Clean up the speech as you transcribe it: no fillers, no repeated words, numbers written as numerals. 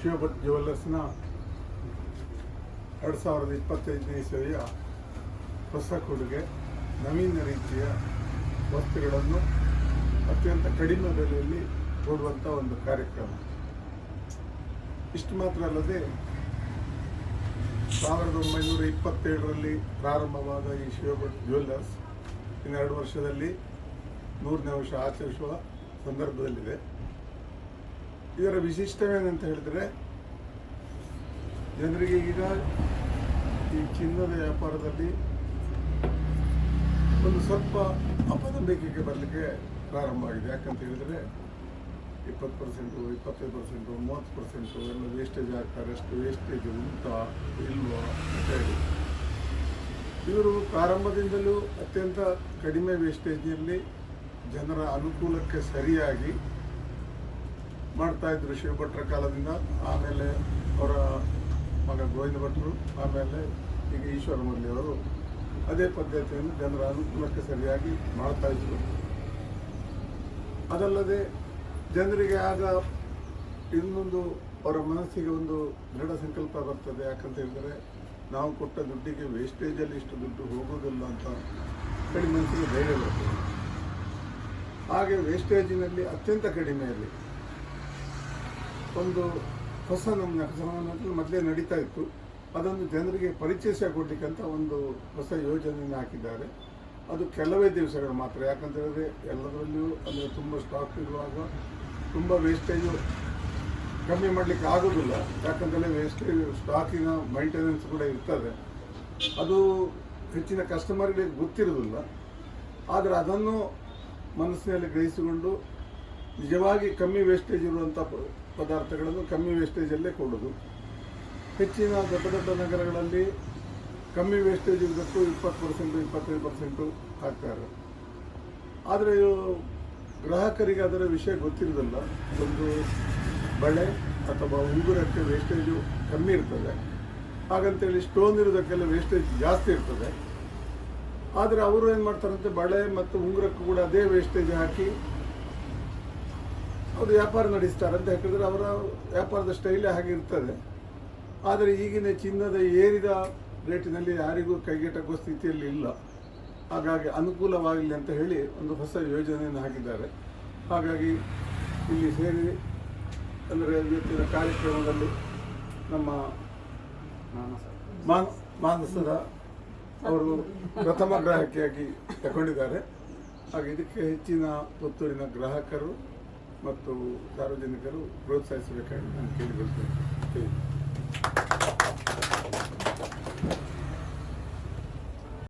ಶಿವಭಟ್ ಜ್ಯುವೆಲ್ಲರ್ಸ್ನ 2025ನೇ ಇಸವಿಯ ಹೊಸ ಕೊಡುಗೆ ನವೀನ ರೀತಿಯ ವಸ್ತುಗಳನ್ನು ಅತ್ಯಂತ ಕಡಿಮೆ ಬೆಲೆಯಲ್ಲಿ ಕೊಡುವಂಥ ಒಂದು ಕಾರ್ಯಕ್ರಮ. ಇಷ್ಟು ಮಾತ್ರ ಅಲ್ಲದೆ 1927ರಲ್ಲಿ ಪ್ರಾರಂಭವಾದ ಈ ಶಿವಭಟ್ ಜ್ಯುವೆಲ್ಲರ್ಸ್ ಇನ್ನೆರಡು ವರ್ಷದಲ್ಲಿ 100ನೇ ವರ್ಷ ಆಚರಿಸುವ ಸಂದರ್ಭದಲ್ಲಿದೆ. ಇದರ ವಿಶಿಷ್ಟವೇನಂತ ಹೇಳಿದರೆ, ಜನರಿಗೆ ಈಗ ಈ ಚಿನ್ನದ ವ್ಯಾಪಾರದಲ್ಲಿ ಒಂದು ಸ್ವಲ್ಪ ಅಪನಂಬಿಕೆಗೆ ಬರಲಿಕ್ಕೆ ಪ್ರಾರಂಭ ಆಗಿದೆ. ಯಾಕಂತ ಹೇಳಿದರೆ 20%, 25%, 30% ಎಲ್ಲ ವೇಸ್ಟೇಜ್ ಆಗ್ತಾರೆ. ಅಷ್ಟು ವೇಸ್ಟೇಜ್ ಉಂಟಾ ಇಲ್ವಾ ಅಂತ ಹೇಳಿ ಇವರು ಪ್ರಾರಂಭದಿಂದಲೂ ಅತ್ಯಂತ ಕಡಿಮೆ ವೇಸ್ಟೇಜ್ನಲ್ಲಿ ಜನರ ಅನುಕೂಲಕ್ಕೆ ಸರಿಯಾಗಿ ಮಾಡ್ತಾ ಇದ್ರು ಶಿವಭಟ್ರ ಕಾಲದಿಂದ. ಆಮೇಲೆ ಅವರ ಮಗ ಗೋವಿಂದ ಭಟ್ರು, ಆಮೇಲೆ ಈಗ ಈಶ್ವರ ಮುರಳಿಯವರು ಅದೇ ಪದ್ಧತಿಯನ್ನು ಜನರ ಅನುಕೂಲಕ್ಕೆ ಸರಿಯಾಗಿ ಮಾಡ್ತಾ ಇದ್ರು. ಅದಲ್ಲದೆ ಜನರಿಗೆ ಆಗ ಇನ್ನೊಂದು ಅವರ ಮನಸ್ಸಿಗೆ ಒಂದು ದೃಢ ಸಂಕಲ್ಪ ಬರ್ತದೆ. ಯಾಕಂತ ಹೇಳಿದರೆ, ನಾವು ಕೊಟ್ಟ ದುಡ್ಡಿಗೆ ವೇಸ್ಟೇಜಲ್ಲಿ ಇಷ್ಟು ದುಡ್ಡು ಹೋಗೋದಿಲ್ಲ ಅಂತ ಹೇಳಿ ಮನಸ್ಸಿಗೆ ಧೈರ್ಯ ಬರ್ತದೆ. ಹಾಗೆ ವೇಸ್ಟೇಜಿನಲ್ಲಿ ಅತ್ಯಂತ ಕಡಿಮೆಯಲ್ಲಿ ಒಂದು ಹೊಸ ನಮ್ಮ ಮೊದಲೇ ನಡೀತಾ ಇತ್ತು. ಅದನ್ನು ಜನರಿಗೆ ಪರಿಚಯ ಕೊಡಲಿಕ್ಕಂತ ಒಂದು ಹೊಸ ಯೋಜನೆಯನ್ನು ಹಾಕಿದ್ದಾರೆ. ಅದು ಕೆಲವೇ ದಿವಸಗಳು ಮಾತ್ರ. ಯಾಕಂತ ಹೇಳಿದ್ರೆ ಎಲ್ಲದರಲ್ಲಿಯೂ ಅಂದರೆ ತುಂಬ ಸ್ಟಾಕ್ ಇರುವಾಗ ತುಂಬ ವೇಸ್ಟೇಜು ಕಮ್ಮಿ ಮಾಡಲಿಕ್ಕೆ ಆಗೋದಿಲ್ಲ. ಯಾಕಂತೇಳಿ ವೇಸ್ಟೇಜ್ ಸ್ಟಾಕಿನ ಮೈಂಟೆನೆನ್ಸ್ ಕೂಡ ಇರ್ತದೆ. ಅದು ಹೆಚ್ಚಿನ ಕಸ್ಟಮರ್ಗೆ ಗೊತ್ತಿರೋದಿಲ್ಲ. ಆದರೆ ಅದನ್ನು ಮನಸ್ಸಿನಲ್ಲಿ ಗ್ರಹಿಸಿಕೊಂಡು ನಿಜವಾಗಿ ಕಮ್ಮಿ ವೇಸ್ಟೇಜ್ ಇರುವಂಥ ಪದಾರ್ಥಗಳನ್ನು ಕಮ್ಮಿ ವೇಸ್ಟೇಜಲ್ಲೇ ಕೊಡೋದು. ಹೆಚ್ಚಿನ ದೊಡ್ಡ ದೊಡ್ಡ ನಗರಗಳಲ್ಲಿ ಕಮ್ಮಿ ವೇಸ್ಟೇಜ್ ಇರಬೇಕು 20%, 25% ಹಾಕ್ತಾರೆ. ಆದರೆ ಗ್ರಾಹಕರಿಗೆ ಅದರ ವಿಷಯ ಗೊತ್ತಿರೋದಿಲ್ಲ. ಒಂದು ಬಳೆ ಅಥವಾ ಉಂಗುರಕ್ಕೆ ವೇಸ್ಟೇಜು ಕಮ್ಮಿ ಇರ್ತದೆ, ಹಾಗಂತೇಳಿ ಸ್ಟೋನ್ ಇರೋದಕ್ಕೆಲ್ಲ ವೇಸ್ಟೇಜ್ ಜಾಸ್ತಿ ಇರ್ತದೆ. ಆದರೆ ಅವರು ಏನು ಮಾಡ್ತಾರಂತೆ, ಬಳೆ ಮತ್ತು ಉಂಗುರಕ್ಕೂ ಕೂಡ ಅದೇ ವೇಸ್ಟೇಜ್ ಹಾಕಿ ಅವರು ವ್ಯಾಪಾರ ನಡೆಸ್ತಾರೆ. ಅಂತ ಹೇಳಿದ್ರೆ ಅವರ ವ್ಯಾಪಾರದ ಸ್ಟೈಲೇ ಹಾಗೆ ಇರ್ತದೆ. ಆದರೆ ಈಗಿನ ಚಿನ್ನದ ಏರಿದ ರೇಟಿನಲ್ಲಿ ಯಾರಿಗೂ ಕೈಗೆಟಕುವ ಸ್ಥಿತಿಯಲ್ಲಿ ಇಲ್ಲ. ಹಾಗಾಗಿ ಅನುಕೂಲವಾಗಲಿ ಅಂತ ಹೇಳಿ ಒಂದು ಹೊಸ ಯೋಜನೆಯನ್ನು ಹಾಕಿದ್ದಾರೆ. ಹಾಗಾಗಿ ಇಲ್ಲಿ ಸೇರಿ ಅಂದರೆ ಇವತ್ತಿನ ಕಾರ್ಯಕ್ರಮದಲ್ಲಿ ನಮ್ಮ ಮಾನಸದ ಅವರು ಪ್ರಥಮ ಗ್ರಾಹಕಿಯಾಗಿ ತಗೊಂಡಿದ್ದಾರೆ. ಹಾಗೆ ಇದಕ್ಕೆ ಹೆಚ್ಚಿನ ಪುತ್ತೂರಿನ ಗ್ರಾಹಕರು ಮತ್ತು ಸಾರ್ವಜನಿಕರು ಪ್ರೋತ್ಸಾಹಿಸಬೇಕಾಗಿ ನಾನು ಕೇಳಿಕೊಳ್ತೇನೆ.